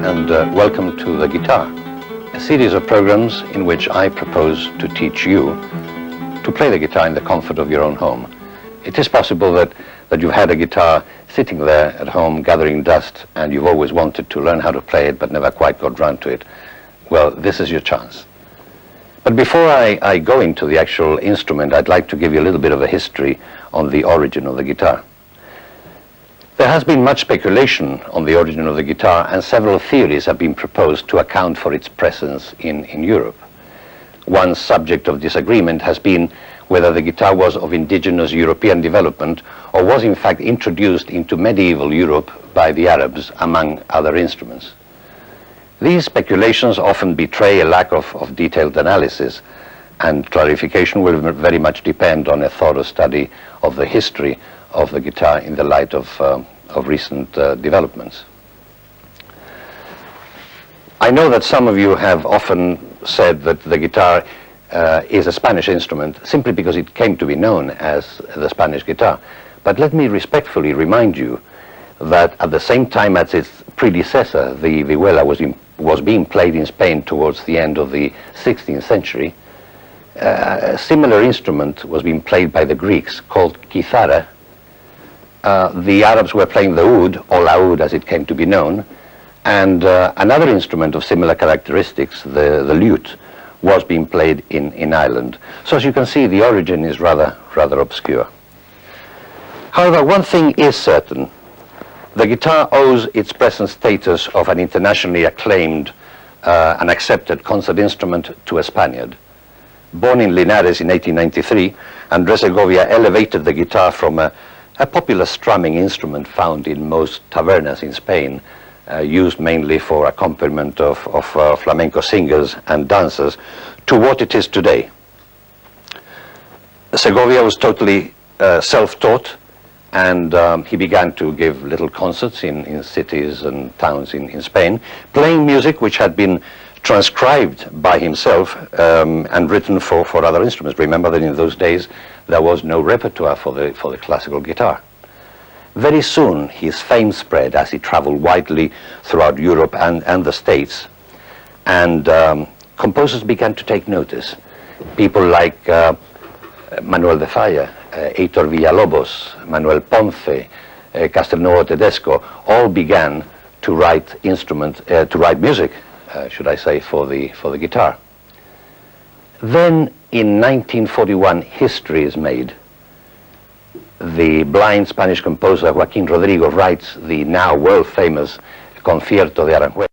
and welcome to The Guitar, a series of programs in which I propose to teach you to play the guitar in the comfort of your own home. It is possible that you've had a guitar sitting there at home gathering dust and you've always wanted to learn how to play it but never quite got round to it. Well, this is your chance. But before I go into the actual instrument, I'd like to give you a little bit of a history on the origin of the guitar. There has been much speculation on the origin of the guitar, and several theories have been proposed to account for its presence in Europe. One subject of disagreement has been whether the guitar was of indigenous European development or was in fact introduced into medieval Europe by the Arabs, among other instruments. These speculations often betray a lack of detailed analysis, and clarification will very much depend on a thorough study of the history of the guitar in the light of recent developments. I know that some of you have often said that the guitar is a Spanish instrument simply because it came to be known as the Spanish guitar. But let me respectfully remind you that at the same time as its predecessor, the vihuela, was being played in Spain towards the end of the 16th century, a similar instrument was being played by the Greeks called kithara. The Arabs were playing the oud, or laoud as it came to be known, and another instrument of similar characteristics, the lute, was being played in Ireland. So as you can see, the origin is rather obscure. However, one thing is certain. The guitar owes its present status of an internationally acclaimed and accepted concert instrument to a Spaniard. Born in Linares in 1893, Andrés Segovia elevated the guitar from a popular strumming instrument found in most tavernas in Spain, used mainly for accompaniment of flamenco singers and dancers, to what it is today. Segovia was totally self-taught, and he began to give little concerts in cities and towns in Spain, playing music which had been transcribed by himself and written for other instruments. Remember that in those days there was no repertoire for the classical guitar. Very soon his fame spread as he traveled widely throughout Europe and the States, and composers began to take notice. People like Manuel de Falla, Heitor Villalobos, Manuel Ponce, Castelnuovo Tedesco, all began to write music, should I say, for the guitar. Then in 1941, history is made. The blind Spanish composer Joaquín Rodrigo writes the now world-famous Concierto de Aranjuez.